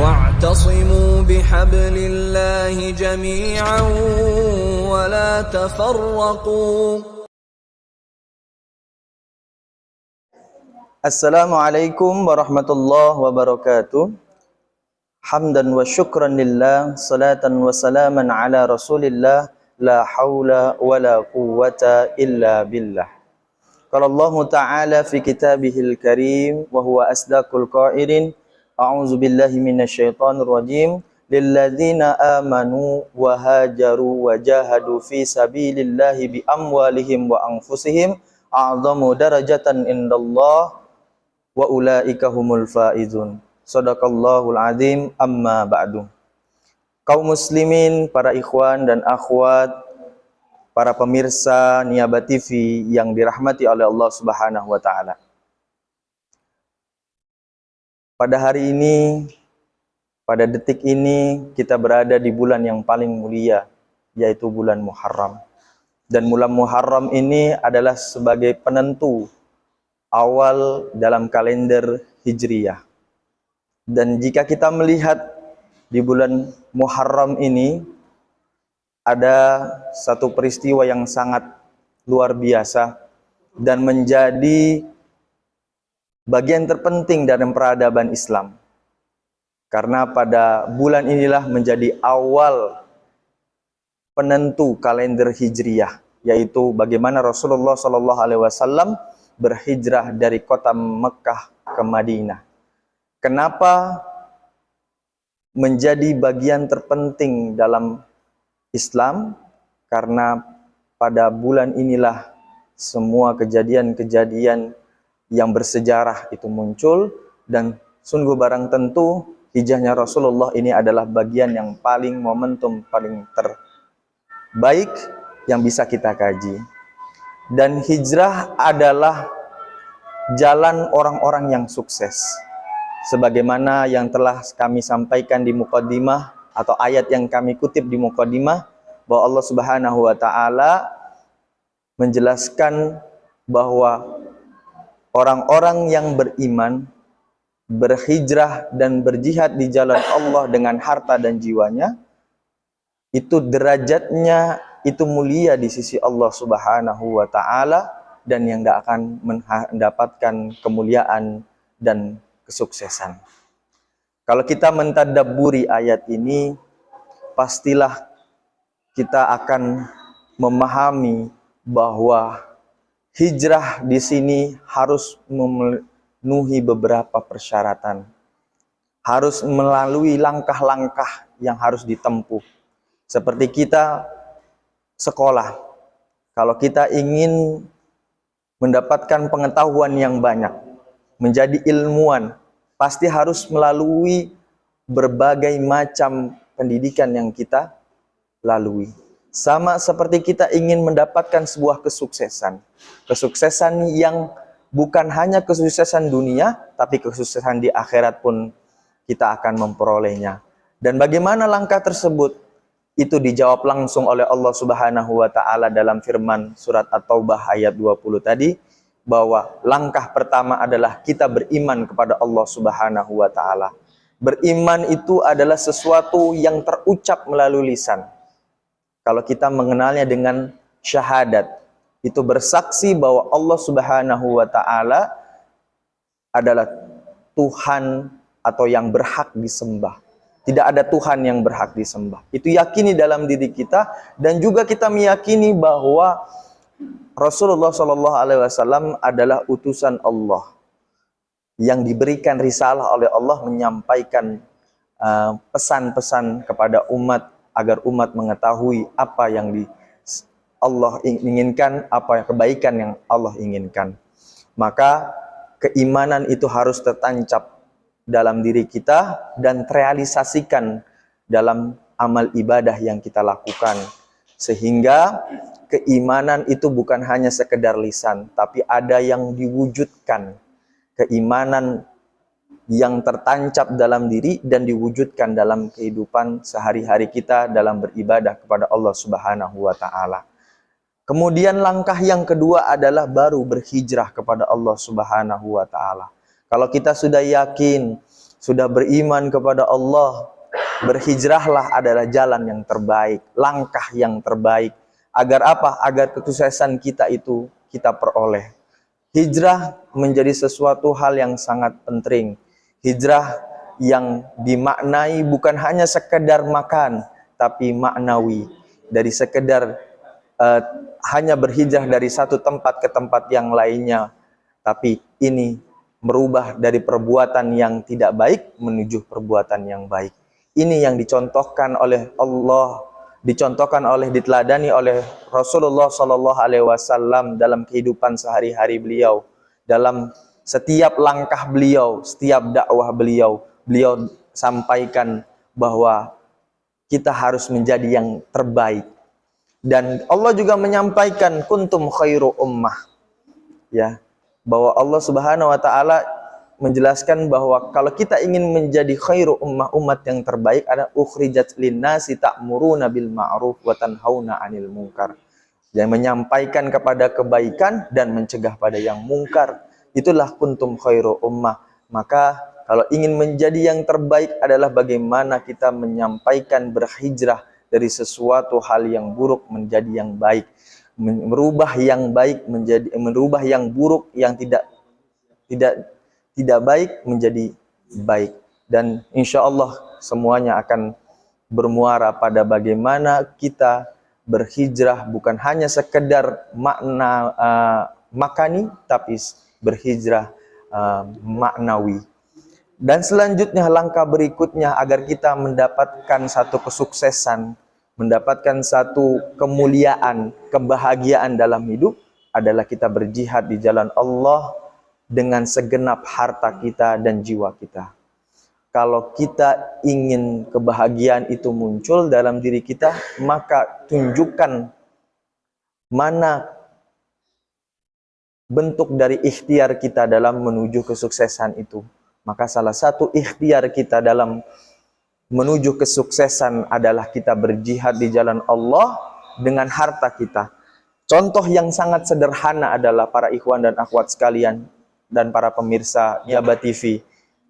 واعتصموا بحبل الله جميعا ولا تفرقوا. Assalamualaikum warahmatullahi wabarakatuh. Hamdan wa syukran lillah, salatan wa salaman ala rasulillah, la hawla wa la quwwata illa billah. Qala Allah Ta'ala fi kitabihil karim wa huwa asdaqul qailin, a'udzu billahi minasyaitonir rajim, lilladzina amanu wa hajaru wa jahadu fi sabilillahi bi amwalihim wa anfusihim a'zamu darajatan indallah wa ulaika humul faizun. Shadaqallahul azim. Amma ba'du. Kaum muslimin, para ikhwan dan akhwat, para pemirsa Niaba TV yang dirahmati oleh Allah Subhanahu wa taala. Pada hari ini, pada detik ini, kita berada di bulan yang paling mulia, yaitu bulan Muharram. Dan bulan Muharram ini adalah sebagai penentu awal dalam kalender Hijriyah. Dan jika kita melihat di bulan Muharram ini, ada satu peristiwa yang sangat luar biasa dan menjadi bagian terpenting dari peradaban Islam. Karena pada bulan inilah menjadi awal penentu kalender Hijriyah, yaitu bagaimana Rasulullah SAW berhijrah dari kota Mekah ke Madinah. Kenapa menjadi bagian terpenting dalam Islam? Karena pada bulan inilah semua kejadian-kejadian yang bersejarah itu muncul, dan sungguh barang tentu hijrahnya Rasulullah ini adalah bagian yang paling momentum, paling terbaik yang bisa kita kaji. Dan hijrah adalah jalan orang-orang yang sukses. Sebagaimana yang telah kami sampaikan di muqaddimah, atau ayat yang kami kutip di muqaddimah, bahwa Allah Subhanahu wa taala menjelaskan bahwa orang-orang yang beriman, berhijrah dan berjihad di jalan Allah dengan harta dan jiwanya, itu derajatnya itu mulia di sisi Allah Subhanahu wa taala, dan yang tidak akan mendapatkan kemuliaan dan kesuksesan. Kalau kita mentadabburi ayat ini, pastilah kita akan memahami bahwa hijrah di sini harus memenuhi beberapa persyaratan. Harus melalui langkah-langkah yang harus ditempuh. Seperti kita sekolah, kalau kita ingin mendapatkan pengetahuan yang banyak, menjadi ilmuwan, pasti harus melalui berbagai macam pendidikan yang kita lalui. Sama seperti kita ingin mendapatkan sebuah kesuksesan. Kesuksesan yang bukan hanya kesuksesan dunia, tapi kesuksesan di akhirat pun kita akan memperolehnya. Dan bagaimana langkah tersebut? Itu dijawab langsung oleh Allah Subhanahu wa taala dalam firman surat At-Taubah ayat 20 tadi, bahwa langkah pertama adalah kita beriman kepada Allah Subhanahu wa taala. Beriman itu adalah sesuatu yang terucap melalui lisan. Kalau kita mengenalnya dengan syahadat, itu bersaksi bahwa Allah Subhanahu wa taala adalah Tuhan atau yang berhak disembah. Tidak ada Tuhan yang berhak disembah. Itu yakini dalam diri kita, dan juga kita meyakini bahwa Rasulullah SAW adalah utusan Allah yang diberikan risalah oleh Allah menyampaikan pesan-pesan kepada umat agar umat mengetahui apa yang Allah inginkan, apa kebaikan yang Allah inginkan. Maka keimanan itu harus tertancap dalam diri kita dan terrealisasikan dalam amal ibadah yang kita lakukan, sehingga keimanan itu bukan hanya sekedar lisan, tapi ada yang diwujudkan. Keimanan yang tertancap dalam diri dan diwujudkan dalam kehidupan sehari-hari kita dalam beribadah kepada Allah Subhanahu wa taala. Kemudian langkah yang kedua adalah baru berhijrah kepada Allah Subhanahu wa taala. Kalau kita sudah yakin sudah beriman kepada Allah, berhijrahlah adalah jalan yang terbaik, langkah yang terbaik. Agar apa? Agar kesuksesan kita itu kita peroleh. Hijrah menjadi sesuatu hal yang sangat penting. Hijrah yang dimaknai bukan hanya sekedar makan, tapi maknawi. Dari sekedar hanya berhijrah dari satu tempat ke tempat yang lainnya, tapi ini merubah dari perbuatan yang tidak baik menuju perbuatan yang baik. Ini yang dicontohkan oleh Allah, diteladani oleh Rasulullah Shallallahu Alaihi Wasallam dalam kehidupan sehari-hari beliau, dalam setiap langkah beliau, setiap dakwah beliau sampaikan bahwa kita harus menjadi yang terbaik. Dan Allah juga menyampaikan kuntum khairu ummah, ya, bahwa Allah Subhanahu wa taala menjelaskan bahwa kalau kita ingin menjadi khairu ummah, umat yang terbaik, ada ukhrijat linnasi ta'muruna bil ma'ruf wa tanhauna 'anil munkar. Yang menyampaikan kepada kebaikan dan mencegah pada yang mungkar. Itulah kuntum khairu ummah. Maka kalau ingin menjadi yang terbaik adalah bagaimana kita menyampaikan berhijrah dari sesuatu hal yang buruk menjadi yang baik, merubah yang baik menjadi, merubah yang buruk yang tidak baik menjadi baik. Dan insya Allah semuanya akan bermuara pada bagaimana kita berhijrah bukan hanya sekedar makna makani, tapi berhijrah maknawi. Dan selanjutnya langkah berikutnya agar kita mendapatkan satu kesuksesan, mendapatkan satu kemuliaan, kebahagiaan dalam hidup adalah kita berjihad di jalan Allah dengan segenap harta kita dan jiwa kita. Kalau kita ingin kebahagiaan itu muncul dalam diri kita, maka tunjukkan mana bentuk dari ikhtiar kita dalam menuju kesuksesan itu. Maka salah satu ikhtiar kita dalam menuju kesuksesan adalah kita berjihad di jalan Allah dengan harta kita. Contoh yang sangat sederhana adalah para ikhwan dan akhwat sekalian dan para pemirsa Jabar TV.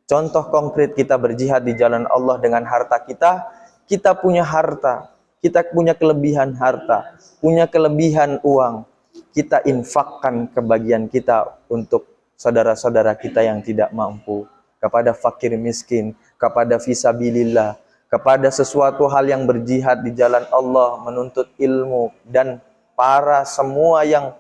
Contoh konkret kita berjihad di jalan Allah dengan harta kita. Kita punya harta, kita punya kelebihan harta, punya kelebihan uang. Kita infakkan kebagian kita untuk saudara-saudara kita yang tidak mampu, kepada fakir miskin, kepada fisabilillah, kepada sesuatu hal yang berjihad di jalan Allah, menuntut ilmu, dan para semua yang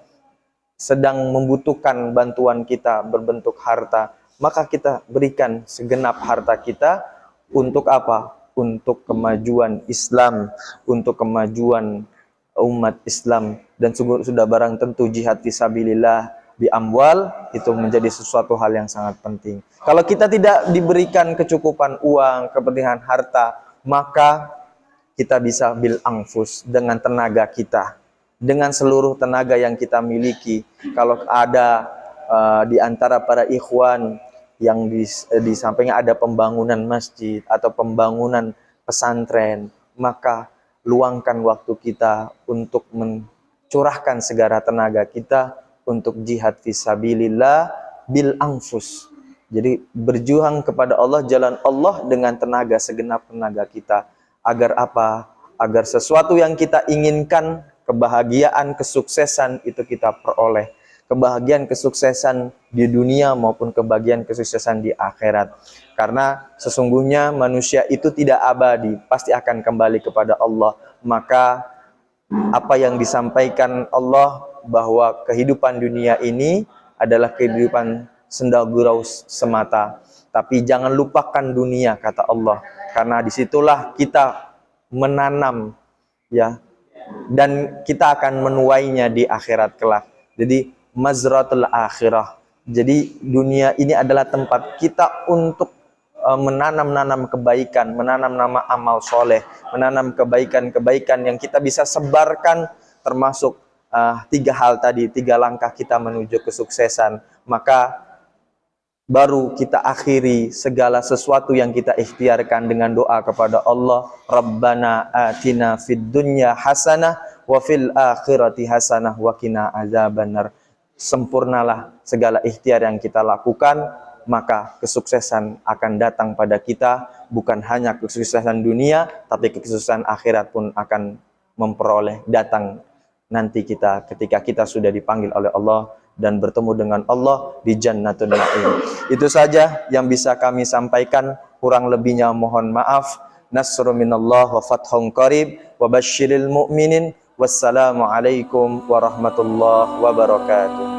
sedang membutuhkan bantuan kita berbentuk harta, maka kita berikan segenap harta kita untuk apa? Untuk kemajuan Islam, untuk kemajuan umat Islam. Dan sudah barang tentu jihad fisabilillah bi amwal itu menjadi sesuatu hal yang sangat penting. Kalau kita tidak diberikan kecukupan uang, kepentingan harta, maka kita bisa bil anfus dengan tenaga kita, dengan seluruh tenaga yang kita miliki. Kalau ada di antara para ikhwan yang di sampingnya ada pembangunan masjid atau pembangunan pesantren, maka luangkan waktu kita untuk mencurahkan segala tenaga kita untuk jihad fisabilillah bil anfus. Jadi berjuang kepada Allah, jalan Allah dengan tenaga, segenap tenaga kita. Agar apa? Agar sesuatu yang kita inginkan, kebahagiaan, kesuksesan itu kita peroleh. Kebahagiaan, kesuksesan di dunia maupun kebahagiaan, kesuksesan di akhirat. Karena sesungguhnya manusia itu tidak abadi, pasti akan kembali kepada Allah. Maka apa yang disampaikan Allah bahwa kehidupan dunia ini adalah kehidupan senda gurau semata, tapi jangan lupakan dunia, kata Allah, karena disitulah kita menanam, ya, dan kita akan menuainya di akhirat kelak. Jadi mazratul akhirah. Jadi dunia ini adalah tempat kita untuk menanam kebaikan, menanam nama amal soleh, menanam kebaikan-kebaikan yang kita bisa sebarkan, termasuk 3 hal tadi, 3 langkah kita menuju kesuksesan. Maka baru kita akhiri segala sesuatu yang kita ikhtiarkan dengan doa kepada Allah. Rabbana atina fid dunya hasanah wa fil akhirati hasanah wa qina azabannar. Sempurnalah segala ikhtiar yang kita lakukan maka kesuksesan akan datang pada kita. Bukan hanya kesuksesan dunia, tapi kesuksesan akhirat pun akan memperoleh datang nanti kita ketika kita sudah dipanggil oleh Allah dan bertemu dengan Allah di Jannatul Na'im. Itu saja yang bisa kami sampaikan, kurang lebihnya mohon maaf. Nasrun minallah wa fathun qarib wa basyiril mu'minin. Wassalamualaikum warahmatullahi wabarakatuh.